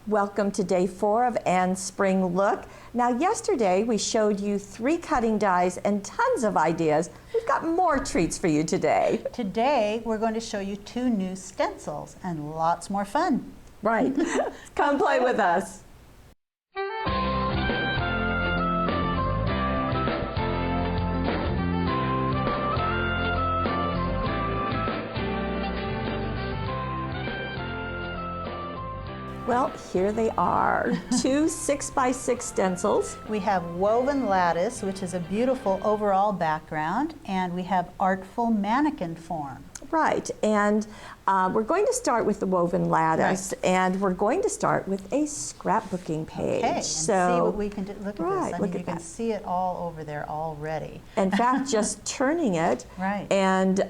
Welcome to day 4 of Anne's Spring Look. Now yesterday we showed you 3 cutting dies and tons of ideas. We've got more treats for you today. Today we're going to show you 2 new stencils and lots more fun. Right. Come play with us. Well, here they are, 2 6x6 stencils. We have woven lattice, which is a beautiful overall background, and we have artful mannequin form. Right, and we're going to start with the woven lattice, right. And we're going to start with a scrapbooking page. Okay, and so, see what we can do. Look at right, this. I mean, you can see it all over there already. In fact, just turning it right. and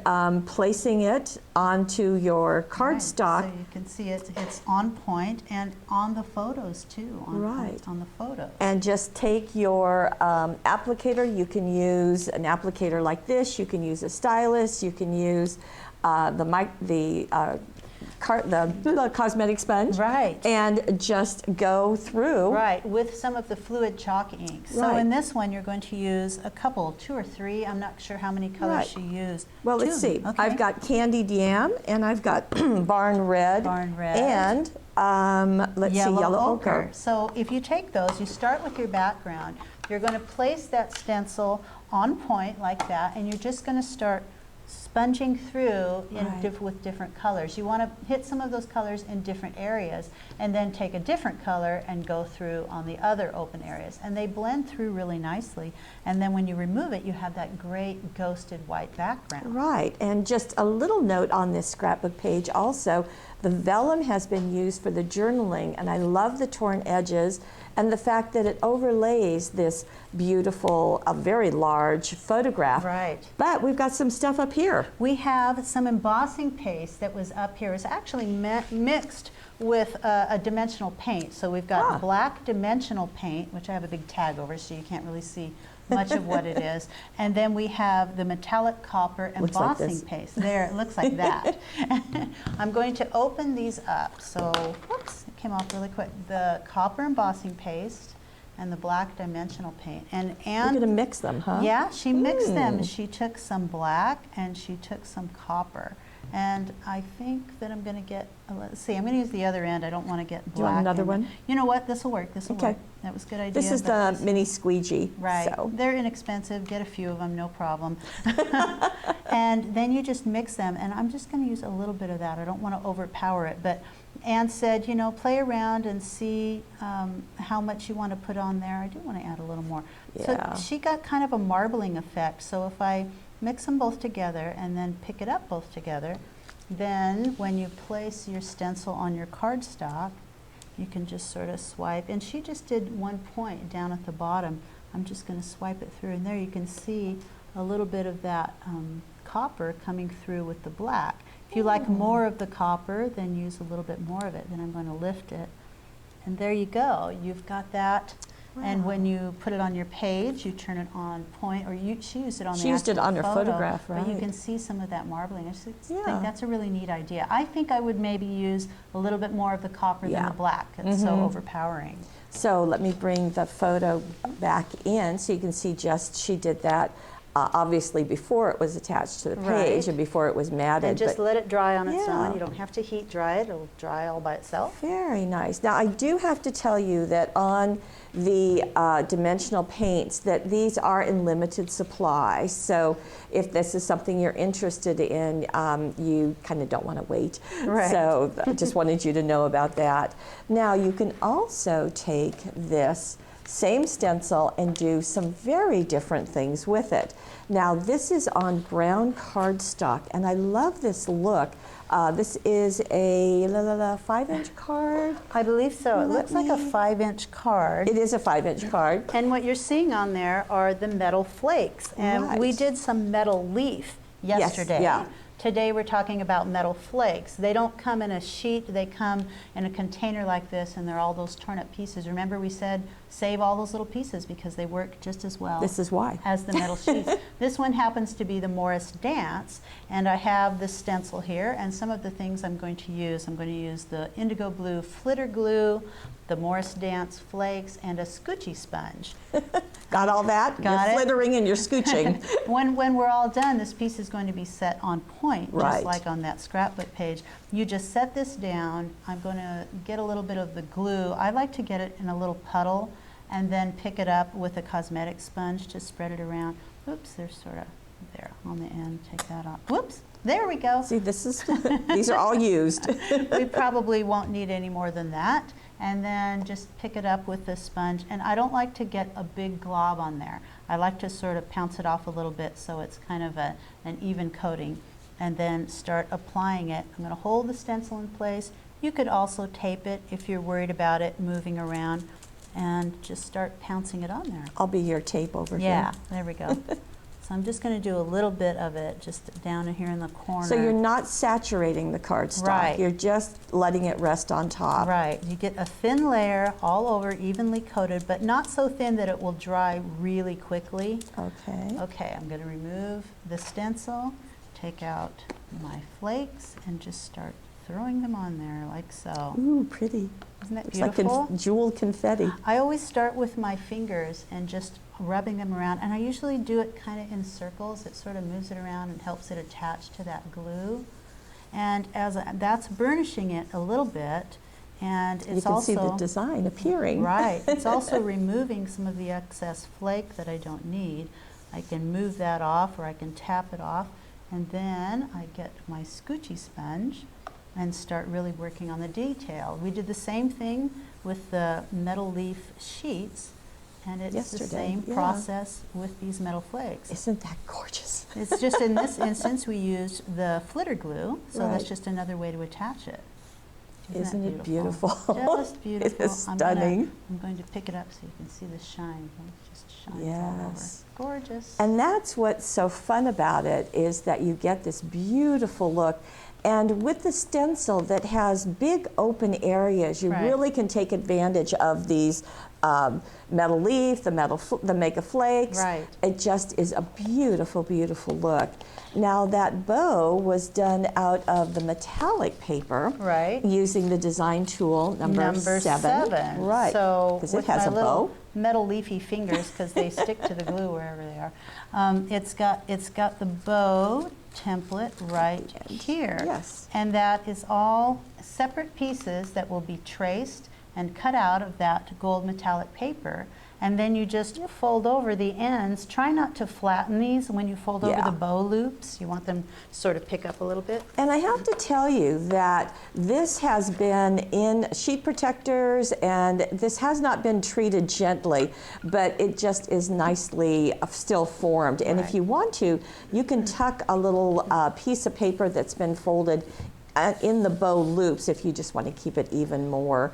placing it onto your cardstock. Right. So you can see it's on point and on the photos too. Right. On the photos. And just take your applicator. You can use an applicator like this. You can use a stylus. You can use the cosmetic sponge, right, and just go through, right, with some of the fluid chalk ink. So right. in this one you're going to use a couple, 2 or 3, I'm not sure how many colors right. she used. Well, 2. let's see. Okay. I've got candied yam, and I've got barn red, and let's see, yellow ochre. So if you take those, you start with your background, you're going to place that stencil on point like that, and you're just going to start sponging through with different colors. You want to hit some of those colors in different areas and then take a different color and go through on the other open areas. And they blend through really nicely. And then when you remove it, you have that great ghosted white background. Right, and just a little note on this scrapbook page also, the vellum has been used for the journaling, and I love the torn edges and the fact that it overlays this beautiful, very large photograph. Right. But we've got some stuff up here. We have some embossing paste that was up here. It's actually mixed with a dimensional paint. So we've got black dimensional paint, which I have a big tag over so you can't really see much of what it is. And then we have the metallic copper embossing paste. There, it looks like that. I'm going to open these up. So, whoops, it came off really quick. The copper embossing paste and the black dimensional paint. And Anne, you're going to mix them, huh? Yeah, she mixed them. She took some black and she took some copper. And I think that I'm going to get, let's see, I'm going to use the other end. I don't want to get black. Do you want another one? You know what? This will work. This will work. That was a good idea. This is the mini squeegee. Right. So. They're inexpensive. Get a few of them, no problem. And then you just mix them. And I'm just going to use a little bit of that. I don't want to overpower it. But Anne said, you know, play around and see how much you want to put on there. I do want to add a little more. Yeah. So she got kind of a marbling effect. So if I mix them both together and then pick it up both together, then when you place your stencil on your cardstock, you can just sort of swipe. And she just did one point down at the bottom. I'm just going to swipe it through, and there you can see a little bit of that copper coming through with the black. If you like more of the copper, then use a little bit more of it. Then I'm going to lift it, and there you go. You've got that. Wow. And when you put it on your page, you turn it on point, or she used it on the She used it on her photo, photograph, right? But you can see some of that marbling. I just think that's a really neat idea. I think I would maybe use a little bit more of the copper than the black. It's so overpowering. So let me bring the photo back in so you can see she did that. Obviously before it was attached to the page and before it was matted. And just let it dry on its own. You don't have to heat dry it. It'll dry all by itself. Very nice. Now I do have to tell you that on the dimensional paints that these are in limited supply. So if this is something you're interested in, you kind of don't want to wait. Right. So I just wanted you to know about that. Now you can also take this same stencil and do some very different things with it. Now this is on brown cardstock, and I love this look. This is a 5-inch card? I believe so. It looks like a 5-inch card. It is a 5-inch card. And what you're seeing on there are the metal flakes. And we did some metal leaf yesterday Today we're talking about metal flakes. They don't come in a sheet, they come in a container like this, and they're all those torn up pieces. Remember we said save all those little pieces because they work just as well This is why. as the metal sheets. This one happens to be the Morris Dance, and I have the stencil here, and some of the things I'm going to use the indigo blue flitter glue, the Morris Dance flakes, and a scoochie sponge. Got all that? Got You're it? flittering and you're scooching. When we're all done, this piece is going to be set on point, Right. just like on that scrapbook page. You just set this down. I'm going to get a little bit of the glue. I like to get it in a little puddle and then pick it up with a cosmetic sponge to spread it around. Oops, there's sort of there on the end. Take that off. Whoops, there we go. See, these are all used. We probably won't need any more than that. And then just pick it up with the sponge. And I don't like to get a big glob on there. I like to sort of pounce it off a little bit so it's kind of an even coating. And then start applying it. I'm going to hold the stencil in place. You could also tape it if you're worried about it moving around. And just start pouncing it on there. I'll be your tape over here. Yeah, there we go. So I'm just going to do a little bit of it just down here in the corner. So you're not saturating the cardstock. Right. You're just letting it rest on top. Right. You get a thin layer all over, evenly coated, but not so thin that it will dry really quickly. Okay. Okay, I'm going to remove the stencil, take out my flakes, and just start throwing them on there like so. Ooh, pretty. Isn't that Looks beautiful? like jeweled confetti. I always start with my fingers and just rubbing them around, and I usually do it kind of in circles. It sort of moves it around and helps it attach to that glue. And that's burnishing it a little bit, and it's You can also see the design appearing. right. It's also removing some of the excess flake that I don't need. I can move that off, or I can tap it off, and then I get my scoochie sponge and start really working on the detail. We did the same thing with the metal leaf sheets, and it's the Yesterday, same yeah. process with these metal flakes. Isn't that gorgeous? It's just in this instance we used the flitter glue, so that's Right. just another way to attach it. Isn't that it beautiful? Just beautiful. It is stunning. I'm going to pick it up so you can see the shine. It just shines Yes. all over. Gorgeous. And that's what's so fun about it, is that you get this beautiful look. And with the stencil that has big open areas, you Right. really can take advantage of these metal leaf, the mica flakes. Right. It just is a beautiful, beautiful look. Now that bow was done out of the metallic paper, Right. using the design tool number 7. Right. So because it with has my a little bow. metal leafy fingers, because they stick to the glue wherever they are. It's got the bow template right here. Yes. And that is all separate pieces that will be traced and cut out of that gold metallic paper. And then you just fold over the ends. Try not to flatten these when you fold over Yeah. the bow loops. You want them to sort of pick up a little bit. And I have to tell you that this has been in sheet protectors, and this has not been treated gently, but it just is nicely still formed. And if Right. you want to, you can tuck a little piece of paper that's been folded in the bow loops if you just want to keep it even more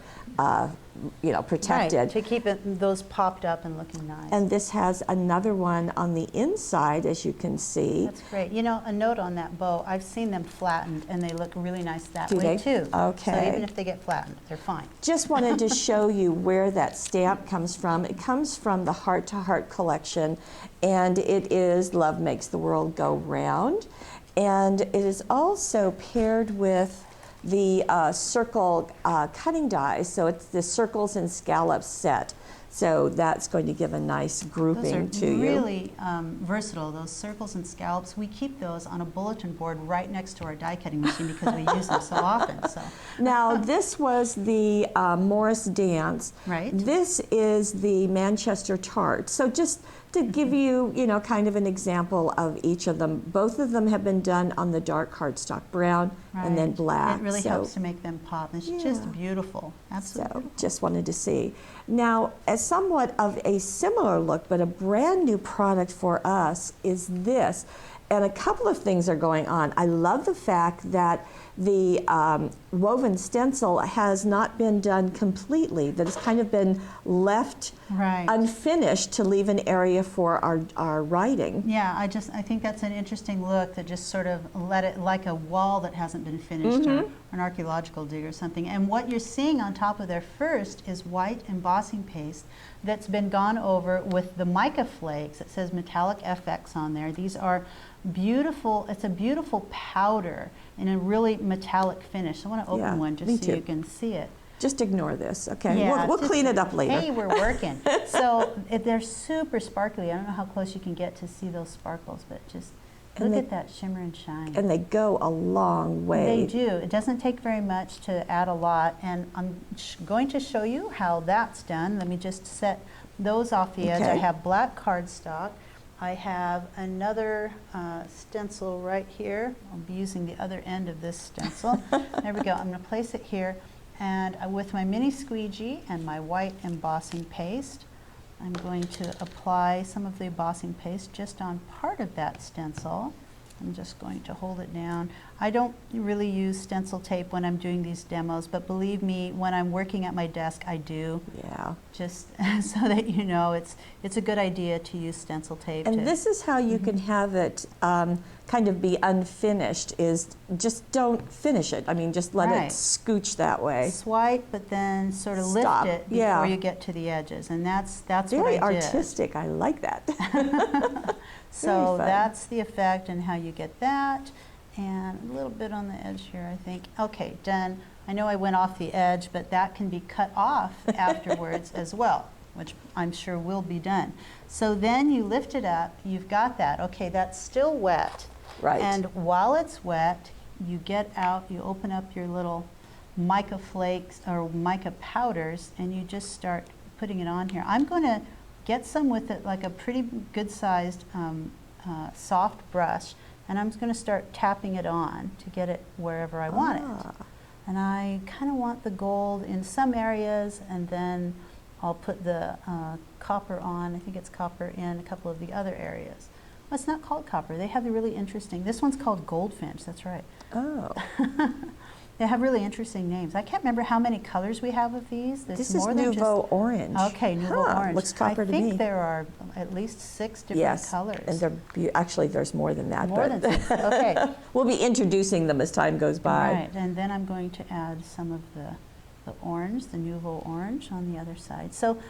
protected. Right, to keep those popped up and looking nice. And this has another one on the inside, as you can see. That's great. You know, a note on that bow, I've seen them flattened and they look really nice that Do way they? too. So Okay. even if they get flattened, they're fine. Just wanted to show you where that stamp comes from. It comes from the Heart to Heart collection, and it is Love Makes the World Go Round. And it is also paired with the circle cutting dies, so it's the circles and scallops set. So that's going to give a nice grouping Those to are you. really versatile, those circles and scallops. We keep those on a bulletin board right next to our die cutting machine because we use them so often. So. Now, this was the Morris Dance. Right. This is the Manchester Tart. So just to give you, kind of an example of each of them. Both of them have been done on the dark cardstock brown and then Right. black. It really So- helps to make them pop. It's Yeah. just beautiful. Absolutely. So just wanted to see. Now, as somewhat of a similar look, but a brand new product for us is this. And a couple of things are going on. I love the fact that the woven stencil has not been done completely, that it's kind of been left unfinished to leave an area for our writing. Yeah, I think that's an interesting look, that just sort of let it like a wall that hasn't been finished, or an archaeological dig or something. And what you're seeing on top of there first is white embossing paste that's been gone over with the mica flakes. It says metallic FX on there. These are beautiful. It's a beautiful powder in a really metallic finish. I want to open one just so you can see it. Just ignore this, okay? Yeah, we'll clean it up later. Hey, we're working. So they're super sparkly. I don't know how close you can get to see those sparkles, but just look at that shimmer and shine. And they go a long way. They do. It doesn't take very much to add a lot. And I'm going to show you how that's done. Let me just set those off the edge. I have black cardstock. I have another stencil right here. I'll be using the other end of this stencil. There we go. I'm going to place it here. And with my mini squeegee and my white embossing paste, I'm going to apply some of the embossing paste just on part of that stencil. I'm just going to hold it down. I don't really use stencil tape when I'm doing these demos, but believe me, when I'm working at my desk, I do. Yeah. Just so that you know, it's a good idea to use stencil tape. And this is how you can have it kind of be unfinished, is just don't finish it. I mean, just let it scooch that way. Swipe, but then sort of lift it before you get to the edges. And that's very what I did. artistic. I like that. So that's the effect and how you get that. And a little bit on the edge here, I think. Okay, done. I know I went off the edge, but that can be cut off afterwards as well, which I'm sure will be done. So then you lift it up, you've got that. Okay, that's still wet. Right. And while it's wet, you get out, you open up your little mica flakes or mica powders, and you just start putting it on here. I'm going to get some with it, like a pretty good sized soft brush, and I'm just going to start tapping it on to get it wherever I want it. And I kind of want the gold in some areas, and then I'll put the copper on. I think it's copper in a couple of the other areas. Well, it's not called copper. They have a really interesting, this one's called goldfinch, that's right. Oh. They have really interesting names. I can't remember how many colors we have of these. This is Nouveau Orange. Okay, Nouveau Orange. Looks copper to me. I think there are at least 6 different colors. And they're actually, there's more than that. More than 6, okay. We'll be introducing them as time goes by. Right, and then I'm going to add some of the orange, the Nouveau Orange on the other side. So,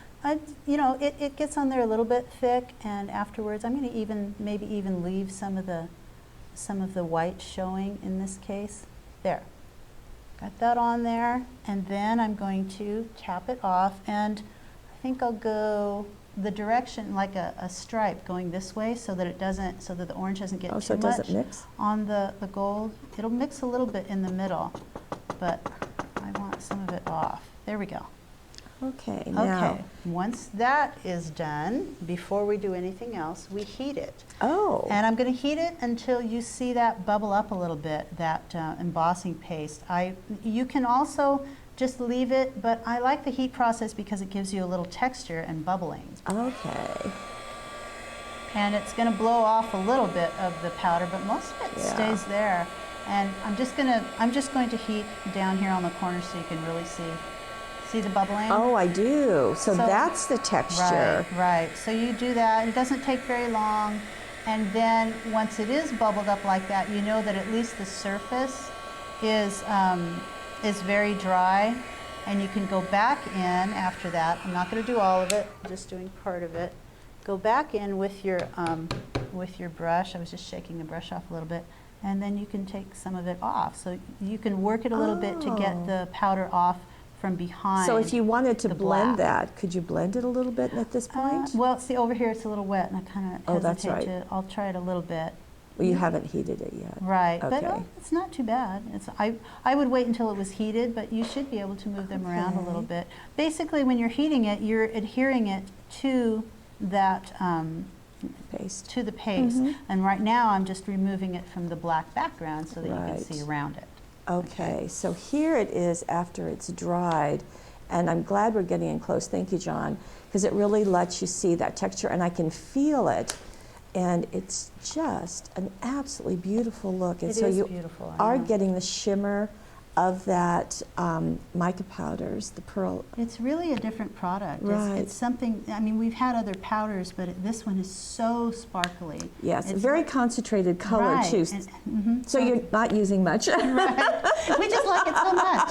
you know, it gets on there a little bit thick, and afterwards I'm going to maybe even leave some of the white showing in this case. There. Got that on there, and then I'm going to tap it off, and I think I'll go the direction like a stripe going this way, so that it doesn't, so that the orange doesn't get too much mix on the gold. It'll mix a little bit in the middle, but I want some of it off. There we go. Okay, now. Okay, once that is done, before we do anything else, we heat it. Oh. And I'm going to heat it until you see that bubble up a little bit, that embossing paste. You can also just leave it, but I like the heat process because it gives you a little texture and bubbling. Okay. And it's going to blow off a little bit of the powder, but most of it stays there. And I'm just going to heat down here on the corner so you can really see the bubbling. Oh, I do. So that's the texture. Right. So you do that. It doesn't take very long. And then once it is bubbled up like that, you know that at least the surface is very dry. And you can go back in after that. I'm not going to do all of it. I'm just doing part of it. Go back in with your brush. I was just shaking the brush off a little bit. And then you can take some of it off. So you can work it a little bit to get the powder off from behind. So if you wanted to blend that, could you blend it a little bit at this point? Well, see, over here it's a little wet, and I kind of hesitate that's right. to. I'll try it a little bit. Well, you haven't heated it yet. Right, Okay. but it's not too bad. I would wait until it was heated, but you should be able to move them around a little bit. Basically, when you're heating it, you're adhering it to that Paste. to the paste. And right now, I'm just removing it from the black background so that you can see around it. Okay, so here it is after it's dried, and I'm glad we're getting in close. Thank you, John, because it really lets you see that texture, and I can feel it And it's just an absolutely beautiful look. And It so is you beautiful. I are know. getting the shimmer of that mica powders, the pearl. It's really a different product. Right. It's something, I mean, we've had other powders, but this one is so sparkly. Yes, It's very like- concentrated color Right, too. So you're not using much. Right. We just like it so much.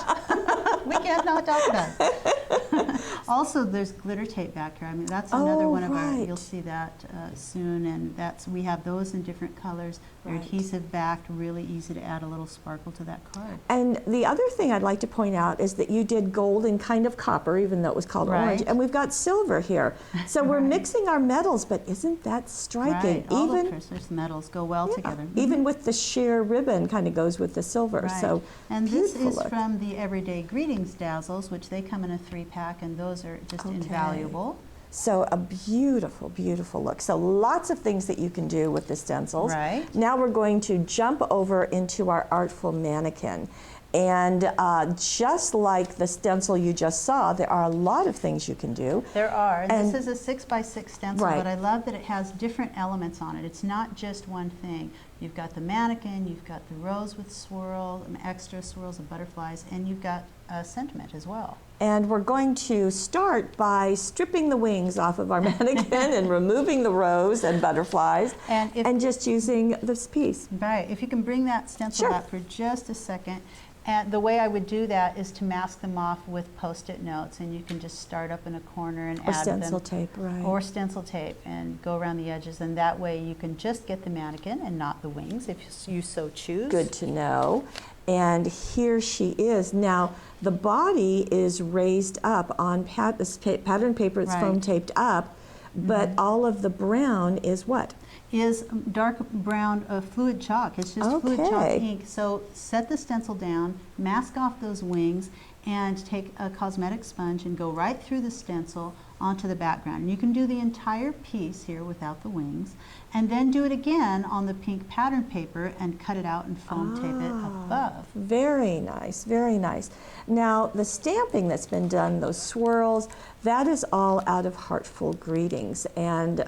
We can't not talk about it. Also, there's glitter tape back here. I mean, that's another Oh, one of our, right. you'll see that soon, and we have those in different colors. They're Right. adhesive backed, really easy to add a little sparkle to that card. And the other thing I'd like to point out is that you did gold and kind of copper, even though it was called orange, Right. and we've got silver here. So we're Right. mixing our metals, but isn't that striking? Right. All the precious metals go well together. Even with the sheer ribbon kind of goes with the silver. Right. So And this beautiful is look. from the Everyday Greetings Dazzles, which they come in a 3-pack, and those are just Okay. invaluable. So a beautiful, beautiful look. So lots of things that you can do with the stencils. Right. Now we're going to jump over into our Artful mannequin. And just like the stencil you just saw, there are a lot of things you can do. There are. And- This is a 6x6 stencil, Right. but I love that it has different elements on it. It's not just one thing. You've got the mannequin, you've got the rose with swirl, extra swirls of butterflies, and you've got a sentiment as well. And we're going to start by stripping the wings off of our mannequin and removing the rose and butterflies And just using this piece. right, if you can bring that stencil Sure. back for just a second. And the way I would do that is to mask them off with Post-it notes, and you can just start up in a corner and Or add stencil them. tape, right. Or stencil tape, and go around the edges, and that way you can just get the mannequin and not the wings if you so choose. Good to know. And here she is. Now, the body is raised up on this pattern paper. It's foam Right. taped up, but all of the brown is what? Is dark brown fluid chalk. It's just fluid chalk Okay. ink. So set the stencil down, mask off those wings, and take a cosmetic sponge and go right through the stencil onto the background. And you can do the entire piece here without the wings, and then do it again on the pink pattern paper and cut it out and foam tape it above. Very nice, very nice. Now, the stamping that's been done, those swirls, that is all out of Artful Greetings. And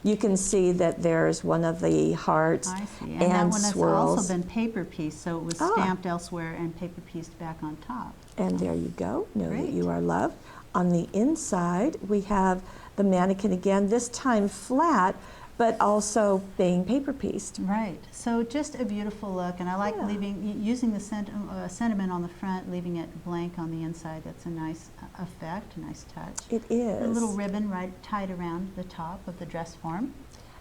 you can see that there's one of the hearts I see. and, And that one has swirls. also been paper pieced, so it was stamped elsewhere and paper pieced back on top. And there you go. Know that Great. you are loved. On the inside, we have the mannequin again, this time flat, but also being paper pieced. Right. So just a beautiful look, and I like Yeah. using the sentiment on the front, leaving it blank on the inside. That's a nice effect, a nice touch. It is. A little ribbon tied around the top of the dress form.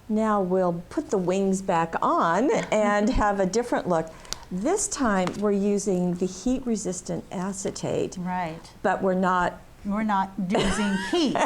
Now we'll put the wings back on and have a different look. This time we're using the heat-resistant acetate, Right. but we're not. We're not using heat.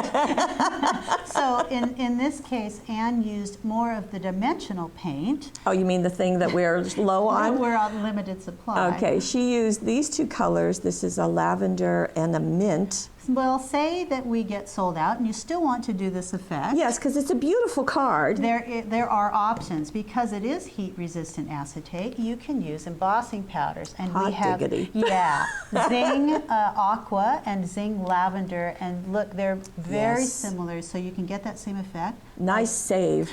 So in this case, Anne used more of the dimensional paint. Oh, you mean the thing that we're low on? We're on limited supply. Okay, she used these two colors. This is a lavender and a mint. Well, say that we get sold out and you still want to do this effect. Yes, because it's a beautiful card. There are options. Because it is heat-resistant acetate, you can use embossing powders. And Hot we have, diggity. yeah, Zing Aqua and Zing Lavender. And look, they're very Yes. similar, so you can get that same effect. Nice save.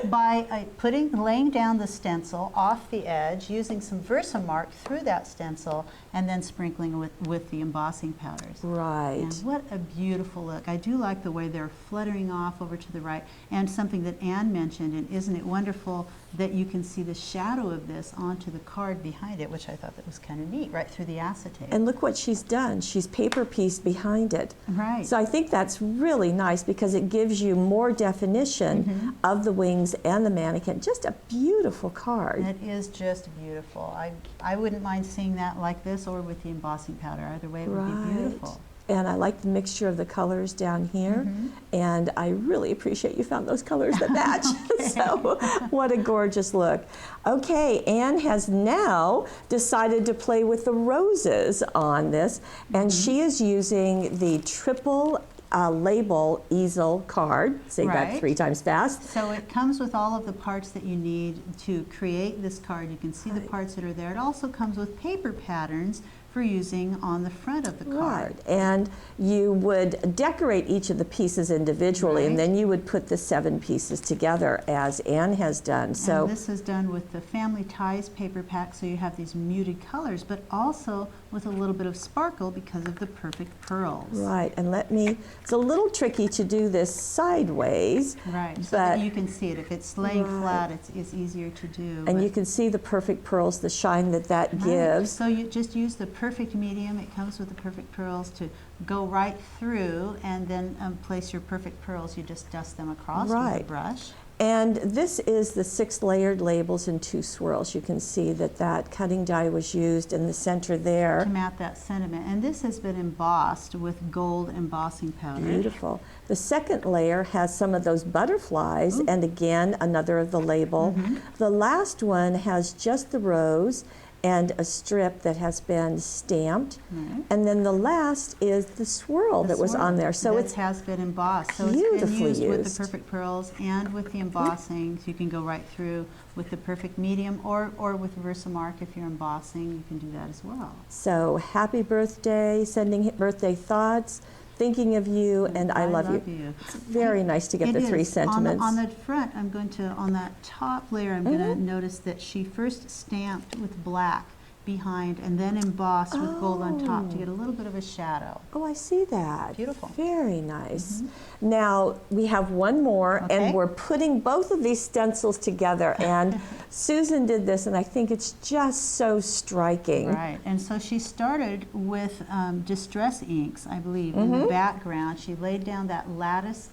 By laying down the stencil off the edge, using some Versamark through that stencil, and then sprinkling with the embossing powders. Right. And what a beautiful look. I do like the way they're fluttering off over to the right. And something that Anne mentioned, and isn't it wonderful that you can see the shadow of this onto the card behind it, which I thought that was kind of neat, right through the acetate. And look what she's done. She's paper pieced behind it. Right. So I think that's really nice because it gives you more definition of the wings and the mannequin. Just a beautiful card. It is just beautiful. I wouldn't mind seeing that like this or with the embossing powder. Either way, it would be beautiful. And I like the mixture of the colors down here. And I really appreciate you found those colors that match. So what a gorgeous look. Okay, Anne has now decided to play with the roses on this. And she is using the triple label easel card. Say that Right. 3 times fast. So it comes with all of the parts that you need to create this card. You can see the parts that are there. It also comes with paper patterns for using on the front of the card. Right, and you would decorate each of the pieces individually, and Right. then you would put the 7 pieces together as Anne has done. So And this is done with the Family Ties paper pack, so you have these muted colors, but also with a little bit of sparkle because of the perfect pearls. right, and it's a little tricky to do this sideways. Right, so but that you can see it. If it's laying Right. flat, it's easier to do. and but- you can see the perfect pearls, the shine that Right. gives. So you just use the perfect medium. It comes with the perfect pearls to go right through, and then place your perfect pearls. You just dust them across with a Right. brush. And this is the 6 layered labels in 2 swirls. You can see that cutting die was used in the center To there. map that sentiment. And this has been embossed with gold embossing powder. Beautiful. The second layer has some of those butterflies, Ooh. and again, another of the label. The last one has just the rose and a strip that has been stamped. Right. And then the last is the swirl that was on there. So This has been embossed. So it's been beautifully used with used. the perfect pearls and with the embossing. So you can go right through with the perfect medium, or with Versamark if you're embossing. You can do that as well. So happy birthday, sending birthday thoughts, thinking of you, and I love you. It's very nice to get It the 3 is. sentiments. On the front, on that top layer, I'm going to notice that she first stamped with black behind and then embossed with gold on top to get a little bit of a shadow. Oh, I see that. Beautiful. Very nice. Now, we have one more, Okay. and we're putting both of these stencils together, and Susan did this, and I think it's just so striking. Right, and so she started with distress inks, I believe, in the background. She laid down that lattice,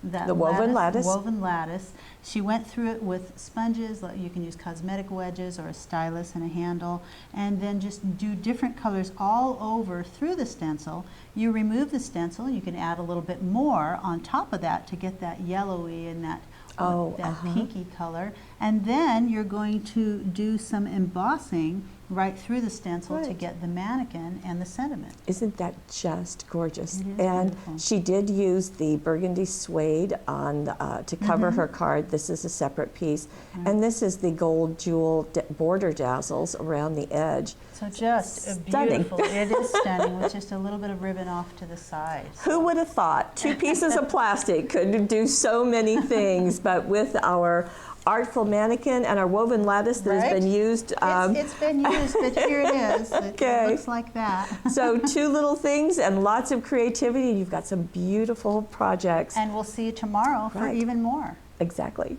The woven lattice. woven lattice. She went through it with sponges. You can use cosmetic wedges or a stylus and a handle, and then just do different colors all over through the stencil. You remove the stencil. You can add a little bit more on top of that to get that yellowy and that pinky color. And then you're going to do some embossing right through the stencil to Right. get the mannequin and the sentiment. Isn't that just gorgeous? It is And beautiful. she did use the burgundy suede on to cover her card. This is a separate piece. And this is the gold jewel border dazzles around the edge. So just Stunning. beautiful. It is stunning with just a little bit of ribbon off to the side. Who would have thought 2 pieces of plastic could do so many things, but with our Artful mannequin and our woven lattice that has Right? been used. It's been used, but here it is. Okay. It looks like that. So 2 little things and lots of creativity. You've got some beautiful projects. And we'll see you tomorrow for Right. even more. Exactly.